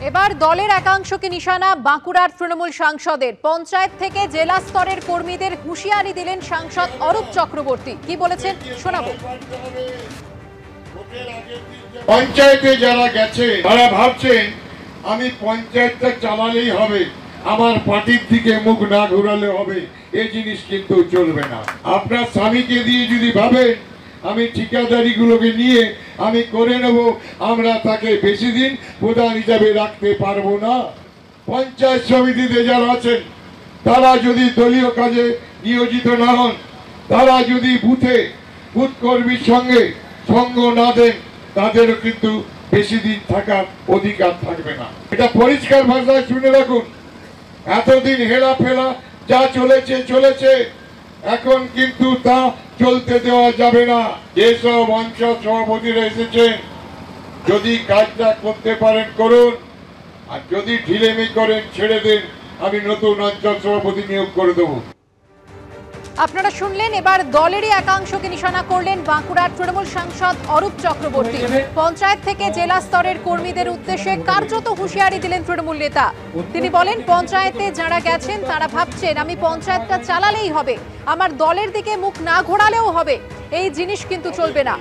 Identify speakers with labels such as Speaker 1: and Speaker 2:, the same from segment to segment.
Speaker 1: এবার দলের একাংশকে নিশানা বাঁকুড়ার তৃণমূল সাংসদের। পঞ্চায়েত থেকে জেলা স্তরের কর্মীদের হুঁশিয়ারি দিলেন সাংসদ অরূপ চক্রবর্তী। কি বলেছেন শোনাবো।
Speaker 2: পঞ্চায়েতে যারা গেছে তারা ভাবছেন আমি পঞ্চায়েতটা চালালেই হবে, আমার পার্টির দিকে মুখ না ঘোরালে হবে, এই জিনিস কিন্তু চলবে না। আপনার স্বামীকে দিয়ে যদি ভাবেন আমি ঠিকাদারি গুলোকে নিয়ে আমি করে নেব, আমরা তাকে বেশি দিন প্রধান হিসাবে রাখতে পারবো না। পঞ্চায়েত সমিতিতে যারা আছেন তারা যদি দলীয় কাজে নিয়োজিত না হন, তারা যদি বুথ কর্মীর সঙ্গে সঙ্গ না দেন, তাদেরও কিন্তু বেশি দিন থাকার অধিকার থাকবে না। এটা পরিষ্কার ভাষায় শুনে রাখুন। এতদিন হেলাফেলা যা চলেছে এখন কিন্তু তা চলতে দেওয়া যাবে না। যেসব অঞ্চল সভাপতিরা এসেছেন, যদি কাজটা করতে পারেন করুন, আর যদি ঢিলেমি করেন ছেড়ে দিন, আমি নতুন অঞ্চল সভাপতি নিয়োগ করে দেবো।
Speaker 1: আপনারা শুনলেন, এবার দলেরই একাংশকে নিশানা করলেন বাঁকুড়ার তৃণমূল সাংসদ অরূপ চক্রবর্তী। পঞ্চায়েত থেকে জেলা স্তরের কর্মীদের উদ্দেশ্যে কার্যত হুঁশিয়ারি দিলেন তৃণমূল নেতা। তিনি বলেন, পঞ্চায়েতে যারা গেছেন তারা ভাবছেন আমি পঞ্চায়েতটা চালালেই হবে, আমার দলের দিকে মুখ না ঘোরালেও হবে, এই জিনিস কিন্তু চলবে না।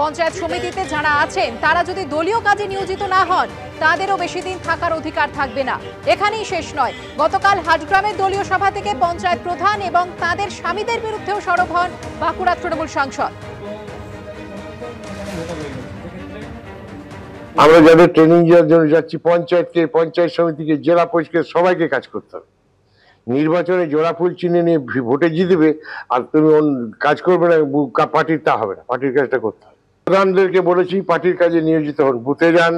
Speaker 1: পঞ্চায়েত সমিতিতে যারা আছেন তারা যদি দলীয় কাজে নিয়োজিত না হন, তাদেরও বেশি দিন থাকার অধিকার থাকবে না। এখানেই শেষ নয়, গতকাল হাটগ্রামের দলীয় সভা থেকে পঞ্চায়েত প্রধান এবং তাদের স্বামীদের বিরুদ্ধেও সরব হন বাঁকুড়া তৃণমূল সাংসদ।
Speaker 3: আমরা যাদের ট্রেনিং দেওয়ার জন্য যাচ্ছি, পঞ্চায়েত সমিতিকে, জেলা পরিষদকে, সবাইকে কাজ করতে হবে। নির্বাচনে জোড়া ফুল চিহ্নে নিয়ে ভোটে জিতবে আর তুমি কাজ করবে না পার্টির, তা হবে না। পার্টির কাজটা করতে হবে। প্রধানদেরকে বলেছি পার্টির কাজে নিয়োজিত হন, বুথে যান,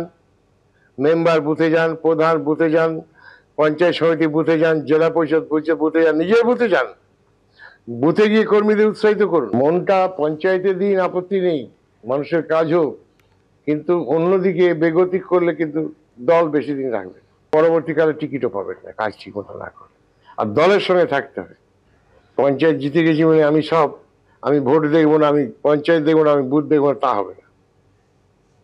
Speaker 3: মেম্বার বুথে যান, প্রধান বুথে যান, পঞ্চায়েত সমিতি বুথে যান, জেলা পরিষদ বুথে যান, নিজের বুথে যান, বুথে গিয়ে কর্মীদের উৎসাহিত করুন। মনটা পঞ্চায়েতে দিন, আপত্তি নেই, মানুষের কাজ হোক, কিন্তু অন্যদিকে বেগতিক করলে কিন্তু দল বেশি দিন রাখবে, পরবর্তীকালে টিকিটও পাবেন না কাজ ঠিক মতো না করে। আর দলের সঙ্গে থাকতে হবে। পঞ্চায়েত জিতে গেছি মানে আমি ভোট দেখবো না, আমি পঞ্চায়েত দেখবো না, আমি বুথ দেখবো না, তা হবে না।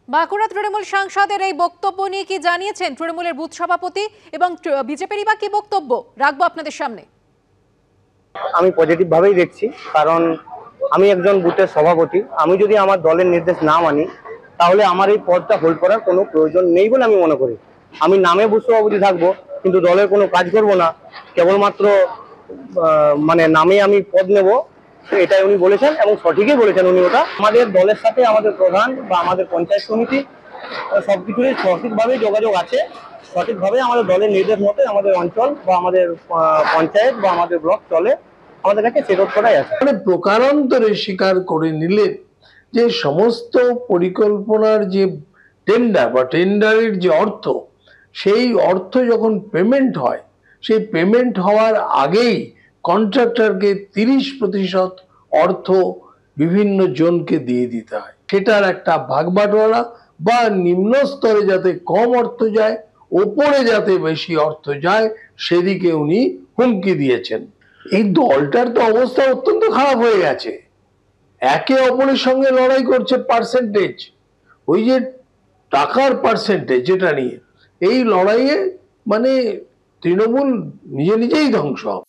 Speaker 1: বাঁকুড়া তৃণমূল সাংসদের এই বক্তব্য নিয়ে কি জানিয়েছেন তৃণমূলের বুথ সভাপতি এবং বিজেপির বা কি বক্তব্য রাখবো আপনাদের সামনে।
Speaker 4: আমি পজিটিভ ভাবেই দেখছি, কারণ আমি একজন বুথের সভাপতি। আমি যদি আমার দলের নির্দেশ না মানি, তাহলে আমার এই পদটা হোল্ড করার কোনো প্রয়োজন নেই বলে আমি মনে করি। আমি নামে বুথ সভাপতি থাকবো, কিন্তু দলের কোনো কাজ করব না, কেবলমাত্র মানে নামে আমি পদ নেব, এটাই উনি বলেছেন এবং সঠিকই বলেছেন উনি। ওটা আমাদের দলের সাথে আমাদের প্রধান বা আমাদের পঞ্চায়েত সমিতি সবকিছুরই সঠিকভাবেই যোগাযোগ আছে। সঠিকভাবে আমাদের দলের নির্দেশ মতো আমাদের অঞ্চল বা আমাদের পঞ্চায়েত বা আমাদের ব্লক চলে, আমাদের কাছে সেট করাই আছে।
Speaker 5: মানে প্রকারান্তরে স্বীকার করে নিলেন যে সমস্ত পরিকল্পনার যে টেন্ডার বা টেন্ডারের যে অর্থ, সেই অর্থ যখন পেমেন্ট হয়, সেই পেমেন্ট হওয়ার আগেই কন্ট্রাক্টরকে 30% অর্থ বিভিন্ন জনকে দিয়ে দিতে হয়। সেটার একটা ভাগবাটোয়ারা বা নিম্ন স্তরে যাতে কম অর্থ যায়, ওপরে যাতে বেশি অর্থ যায়, সেদিকে উনি হুমকি দিয়েছেন। এই দলটার তো অবস্থা অত্যন্ত খারাপ হয়ে গেছে। একে অপরের সঙ্গে লড়াই করছে পার্সেন্টেজ, ওই যে টাকার পার্সেন্টেজ, যেটা নিয়ে এই লড়াইয়ে মানে তৃণমূল নিজেই ধ্বংস হবে।